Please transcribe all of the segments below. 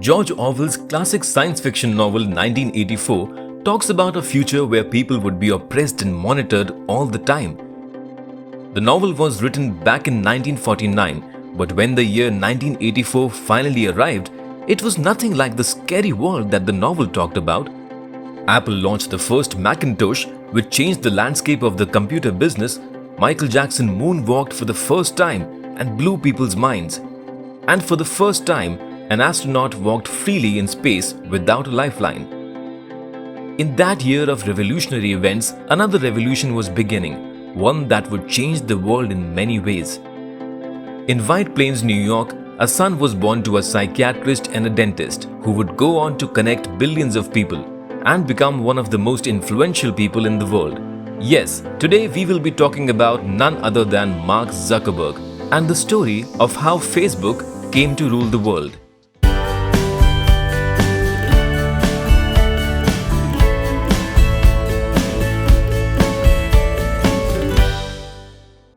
George Orwell's classic science fiction novel 1984 talks about a future where people would be oppressed and monitored all the time. The novel was written back in 1949, but when the year 1984 finally arrived, it was nothing like the scary world that the novel talked about. Apple launched the first Macintosh, which changed the landscape of the computer business. Michael Jackson moonwalked for the first time and blew people's minds. And for the first time, an astronaut walked freely in space without a lifeline. In that year of revolutionary events, another revolution was beginning, one that would change the world in many ways. In White Plains, New York, a son was born to a psychiatrist and a dentist who would go on to connect billions of people and become one of the most influential people in the world. Yes, today we will be talking about none other than Mark Zuckerberg and the story of how Facebook came to rule the world.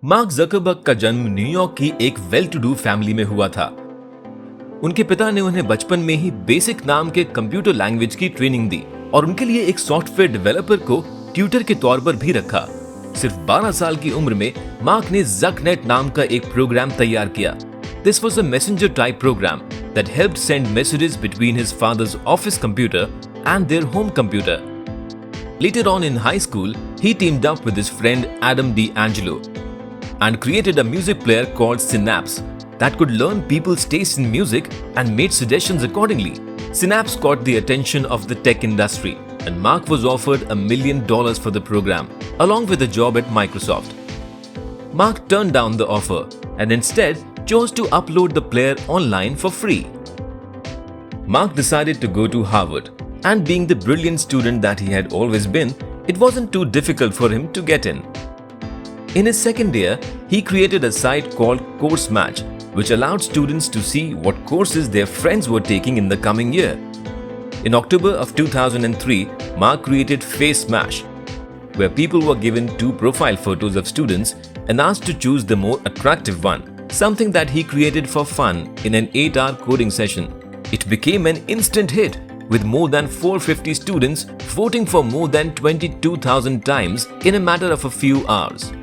Mark Zuckerberg का जन्म New York की एक well to do family में हुआ था। उनके पिता ने उन्हें बचपन में ही बेसिक नाम के कंप्यूटर लैंग्वेज की ट्रेनिंग दी और उनके लिए एक सॉफ्टवेयर डेवलपर को ट्यूटर के तौर पर भी रखा। सिर्फ 12 साल की उम्र में मार्क ने ज़कनेट नाम का एक प्रोग्राम तैयार किया। This was a messenger type program that helped send messages between his father's office computer and their home computer. Later on in high school, he teamed up with his friend Adam D'Angelo and created a music player called Synapse that could learn people's taste in music and made suggestions accordingly. Synapse caught the attention of the tech industry, and Mark was offered $1 million for the program, along with a job at Microsoft. Mark turned down the offer and instead chose to upload the player online for free. Mark decided to go to Harvard, and being the brilliant student that he had always been, it wasn't too difficult for him to get in. In his second year, he created a site called FaceSmash, which allowed students to see what courses their friends were taking in the coming year. In October of 2003, Mark created FaceSmash, where people were given 2 profile photos of students and asked to choose the more attractive one, something that he created for fun in an 8-hour coding session. It became an instant hit, with more than 450 students voting for more than 22,000 times in a matter of a few hours.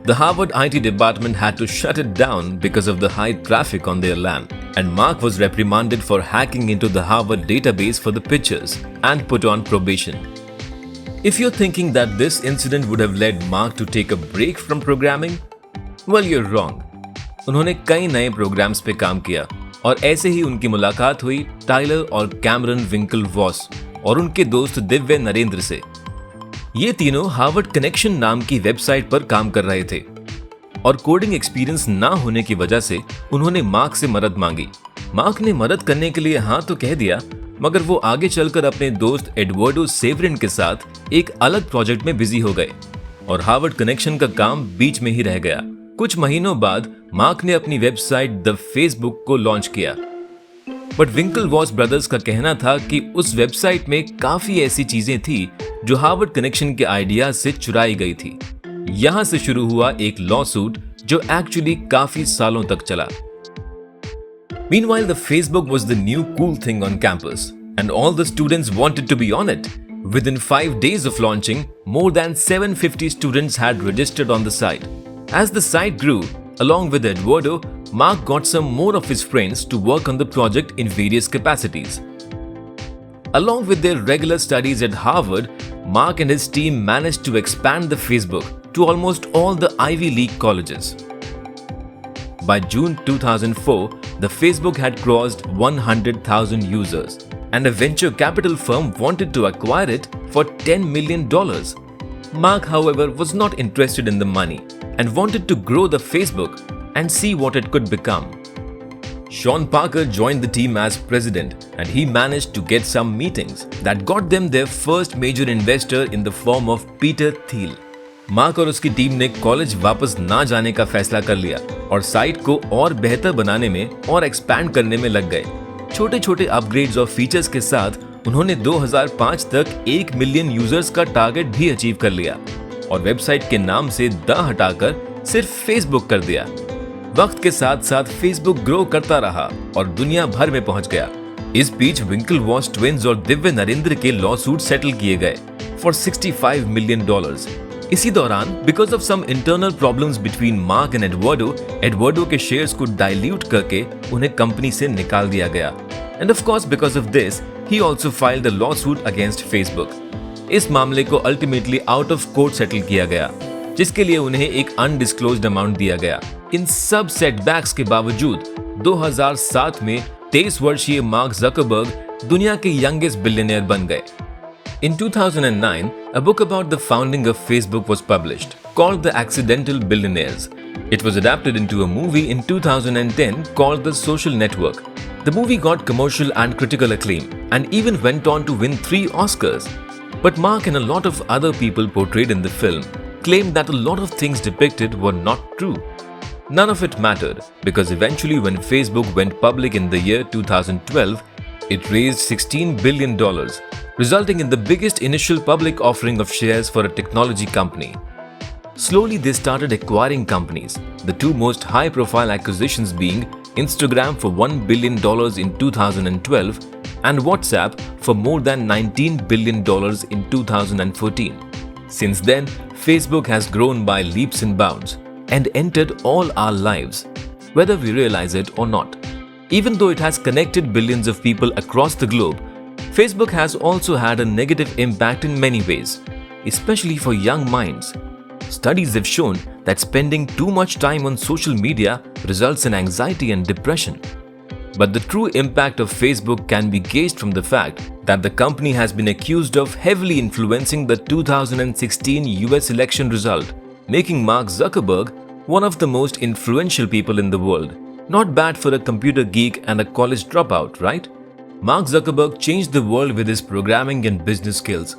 The Harvard IT department had to shut it down because of the high traffic on their LAN, and Mark was reprimanded for hacking into the Harvard database for the pictures and put on probation. If you're thinking that this incident would have led Mark to take a break from programming, well, you're wrong. उन्होंने कई नए programmes पे काम किया और ऐसे ही उनकी मुलाकात हुई टाइलर और कैमरन विंकलवॉस और उनके दोस्त दिव्य नरेंद्र से। ये तीनों हार्वर्ड कनेक्शन नाम की वेबसाइट पर काम कर रहे थे और कोडिंग एक्सपीरियंस ना होने की वजह से उन्होंने मार्क से मदद मांगी। मार्क ने मदद करने के लिए हाँ तो कह दिया, मगर वो आगे चलकर अपने दोस्त एडवर्डो सेवरिन के साथ एक अलग प्रोजेक्ट में बिजी हो गए और हार्वर्ड कनेक्शन का काम बीच में ही रह गया। कुछ महीनों बाद मार्क ने अपनी वेबसाइट द फेसबुक को लॉन्च किया, बट विंकलवॉस ब्रदर्स का कहना था कि उस वेबसाइट में काफी ऐसी चीजें थी जो हार्वर्ड कनेक्शन के आइडियाज से चुराई गई थी। यहां से शुरू हुआ एक लॉ सूट जो एक्चुअली काफी सालों तक चला। Meanwhile, the Facebook was the new cool thing on campus, and all the students wanted to be on it. Within 5 days of launching, more than 750 students had registered on the site. As the site grew, along with Eduardo, Mark got some more of his friends to work on the project in various capacities. Along with their regular studies at Harvard, Mark and his team managed to expand the Facebook to almost all the Ivy League colleges. By June 2004, the Facebook had crossed 100,000 users, and a venture capital firm wanted to acquire it for $10 million. Mark, however, was not interested in the money and wanted to grow the Facebook and see what it could become. Sean Parker joined the team as president, and he managed to get some meetings that got them their first major investor in the form of Peter Thiel. Mark और उसकी team ने college वापस ना जाने का फैसला कर लिया और साइट को और बेहतर बनाने में और एक्सपैंड करने में लग गए। छोटे छोटे अपग्रेड्स और फीचर्स के साथ उन्होंने 2005 तक 1 मिलियन यूजर्स का टारगेट भी अचीव कर लिया और वेबसाइट के नाम से द हटाकर सिर्फ फेसबुक कर दिया। वक्त के साथ साथ फेसबुक ग्रो करता रहा और दुनिया भर में पहुंच गया। इस बीच विंकलवॉश ट्विंस और दिव्य नरेंद्र के लॉ सूट सेटल किए गए फॉर $65 मिलियन। इसी दौरान because of some internal problems between Mark and Eduardo के शेयर्स को डाइल्यूट करके उन्हें कंपनी से निकाल दिया गया। And of course because of this he also filed a lawsuit against Facebook. इस मामले को ultimately out of court settle किया गया, जिसके लिए उन्हें एक अनडिस्क्लोज्ड अमाउंट दिया गया। इन सब सेटबैक्स के बावजूद 2007 में 23 वर्षीय मार्क जकरबर्ग दुनिया के यंगेस्ट बिलियनियर बन गए। In 2009, a book about the founding of Facebook was published, called The Accidental Billionaires. It was adapted into a movie in 2010 called The Social Network. The movie got commercial and critical acclaim and even went on to win 3 Oscars. But Mark and a lot of other people portrayed in the film claimed that a lot of things depicted were not true. None of it mattered because eventually when Facebook went public in the year 2012, it raised $16 billion, resulting in the biggest initial public offering of shares for a technology company. Slowly they started acquiring companies, the 2 most high-profile acquisitions being Instagram for $1 billion in 2012 and WhatsApp for more than $19 billion in 2014. Since then, Facebook has grown by leaps and bounds and entered all our lives, whether we realize it or not. Even though it has connected billions of people across the globe, Facebook has also had a negative impact in many ways, especially for young minds. Studies have shown that spending too much time on social media results in anxiety and depression. But the true impact of Facebook can be gauged from the fact that the company has been accused of heavily influencing the 2016 US election result, making Mark Zuckerberg one of the most influential people in the world. Not bad for a computer geek and a college dropout, right? Mark Zuckerberg changed the world with his programming and business skills.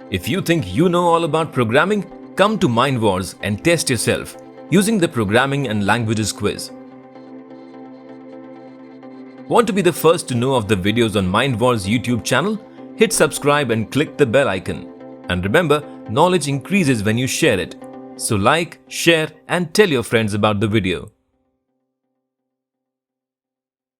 If you think you know all about programming, come to Mind Wars and test yourself using the Programming and Languages quiz. Want to be the first to know of the videos on Mind Wars YouTube channel? Hit subscribe and click the bell icon. And remember, knowledge increases when you share it. So like, share and tell your friends about the video.